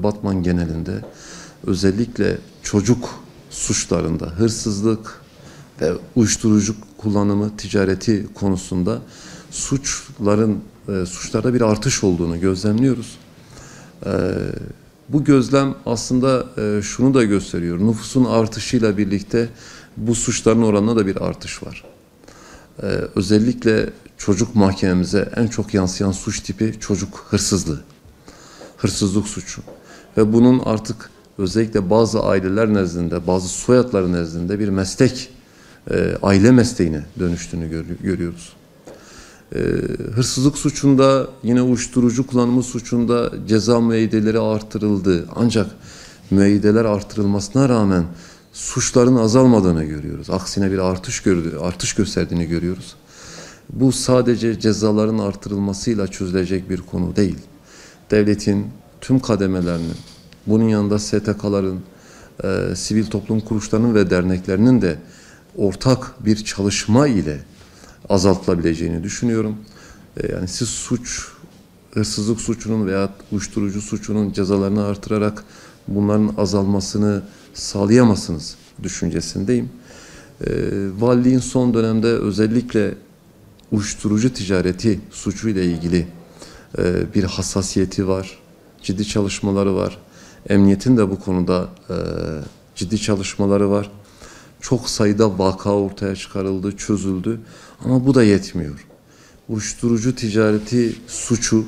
Batman genelinde özellikle çocuk suçlarında hırsızlık ve uyuşturucu kullanımı, ticareti konusunda suçlarda bir artış olduğunu gözlemliyoruz. Bu gözlem aslında şunu da gösteriyor. Nüfusun artışıyla birlikte bu suçların oranında da bir artış var. Özellikle çocuk mahkememize en çok yansıyan suç tipi çocuk hırsızlığı. Hırsızlık suçu. Ve bunun artık özellikle bazı aileler nezdinde, bazı soyadlar nezdinde bir meslek, aile mesleğine dönüştüğünü görüyoruz. Hırsızlık suçunda, yine uyuşturucu kullanımı suçunda ceza müeyyideleri artırıldı. Ancak müeyyideler artırılmasına rağmen suçların azalmadığını görüyoruz. Aksine bir artış gösterdiğini görüyoruz. Bu sadece cezaların artırılmasıyla çözülecek bir konu değil. Devletin tüm kademelerinin, bunun yanında STK'ların, sivil toplum kuruluşlarının ve derneklerinin de ortak bir çalışma ile azaltılabileceğini düşünüyorum. Yani siz hırsızlık suçunun veya uyuşturucu suçunun cezalarını artırarak bunların azalmasını sağlayamazsınız düşüncesindeyim. Valiliğin son dönemde özellikle uyuşturucu ticareti suçu ile ilgili bir hassasiyeti var, ciddi çalışmaları var. Emniyetin de bu konuda ciddi çalışmaları var. Çok sayıda vaka ortaya çıkarıldı, çözüldü ama bu da yetmiyor. Uyuşturucu ticareti suçu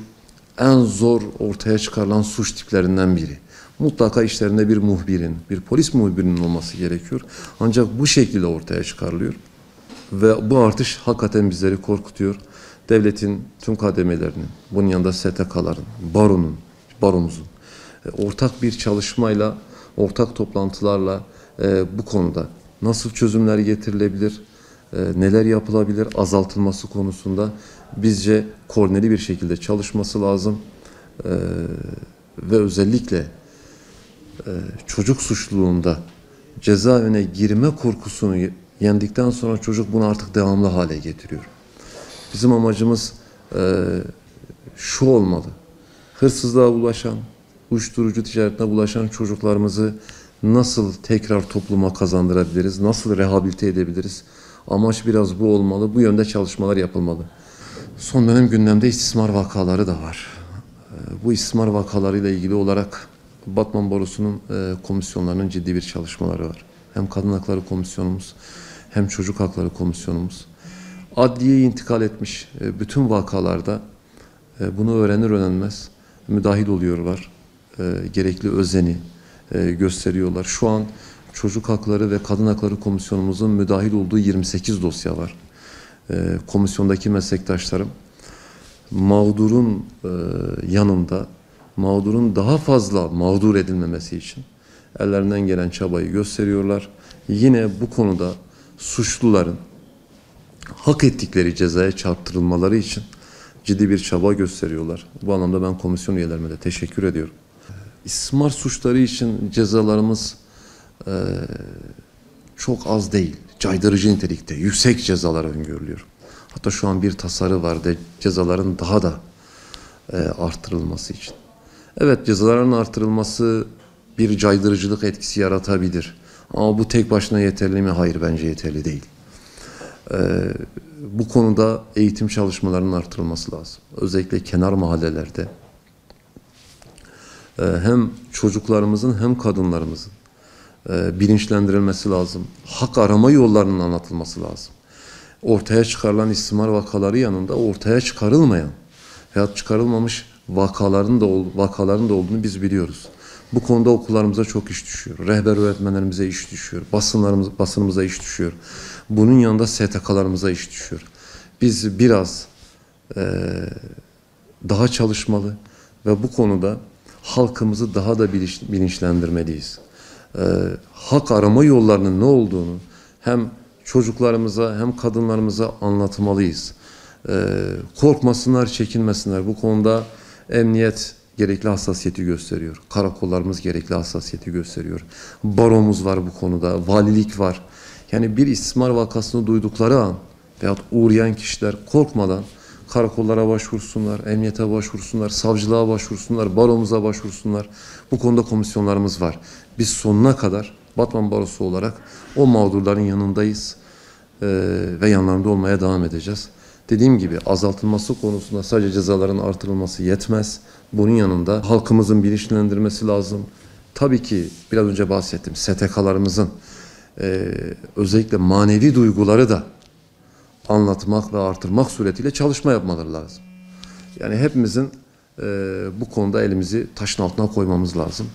en zor ortaya çıkarılan suç tiplerinden biri. Mutlaka işlerinde bir muhbirin, bir polis muhbirinin olması gerekiyor. Ancak bu şekilde ortaya çıkarılıyor. Ve bu artış hakikaten bizleri korkutuyor. Devletin tüm kademelerinin, bunun yanında STK'ların, baromuzun ortak bir çalışmayla, ortak toplantılarla bu konuda nasıl çözümler getirilebilir, neler yapılabilir, azaltılması konusunda bizce koordineli bir şekilde çalışması lazım. Ve özellikle çocuk suçluluğunda cezaevine girme korkusunu yendikten sonra çocuk bunu artık devamlı hale getiriyor. Bizim amacımız şu olmalı. Hırsızlığa bulaşan, uyuşturucu ticaretine bulaşan çocuklarımızı nasıl tekrar topluma kazandırabiliriz, nasıl rehabilite edebiliriz? Amaç biraz bu olmalı, bu yönde çalışmalar yapılmalı. Son dönem gündemde istismar vakaları da var. Bu istismar vakalarıyla ilgili olarak Batman Barosu'nun komisyonlarının ciddi bir çalışmaları var. Hem Kadın Hakları Komisyonumuz hem Çocuk Hakları Komisyonumuz. Adliyeye intikal etmiş bütün vakalarda bunu öğrenir öğrenmez müdahil oluyorlar. Gerekli özeni gösteriyorlar. Şu an Çocuk Hakları ve Kadın Hakları Komisyonumuzun müdahil olduğu 28 dosya var. Komisyondaki meslektaşlarım mağdurun yanında mağdurun daha fazla mağdur edilmemesi için ellerinden gelen çabayı gösteriyorlar. Yine bu konuda suçluların hak ettikleri cezaya çarptırılmaları için ciddi bir çaba gösteriyorlar. Bu anlamda ben komisyon üyelerime de teşekkür ediyorum. İstismar suçları için cezalarımız çok az değil, caydırıcı nitelikte, yüksek cezalar öngörülüyor. Hatta şu an bir tasarı var da cezaların daha da artırılması için. Evet, cezaların artırılması bir caydırıcılık etkisi yaratabilir. Ama bu tek başına yeterli mi? Hayır, bence yeterli değil. Bu konuda eğitim çalışmalarının artırılması lazım. Özellikle kenar mahallelerde hem çocuklarımızın hem kadınlarımızın bilinçlendirilmesi lazım. Hak arama yollarının anlatılması lazım. Ortaya çıkarılan istismar vakaları yanında ortaya çıkarılmayan veya çıkarılmamış vakaların da olduğunu biz biliyoruz. Bu konuda okullarımıza çok iş düşüyor. Rehber öğretmenlerimize iş düşüyor. Basınımıza iş düşüyor. Bunun yanında STK'larımıza iş düşüyor. Biz biraz daha çalışmalı ve bu konuda halkımızı daha da bilinçlendirmeliyiz. Hak arama yollarının ne olduğunu hem çocuklarımıza hem kadınlarımıza anlatmalıyız. Korkmasınlar, çekinmesinler. Bu konuda emniyet gerekli hassasiyeti gösteriyor. Karakollarımız gerekli hassasiyeti gösteriyor. Baromuz var bu konuda, valilik var. Yani bir istismar vakasını duydukları an veyahut uğrayan kişiler korkmadan karakollara başvursunlar, emniyete başvursunlar, savcılığa başvursunlar, baromuza başvursunlar. Bu konuda komisyonlarımız var. Biz sonuna kadar Batman Barosu olarak o mağdurların yanındayız ve yanlarında olmaya devam edeceğiz. Dediğim gibi azaltılması konusunda sadece cezaların artırılması yetmez. Bunun yanında halkımızın bilinçlendirmesi lazım. Tabii ki biraz önce bahsettim, STK'larımızın özellikle manevi duyguları da anlatmak ve artırmak suretiyle çalışma yapmaları lazım. Yani hepimizin bu konuda elimizi taşın altına koymamız lazım.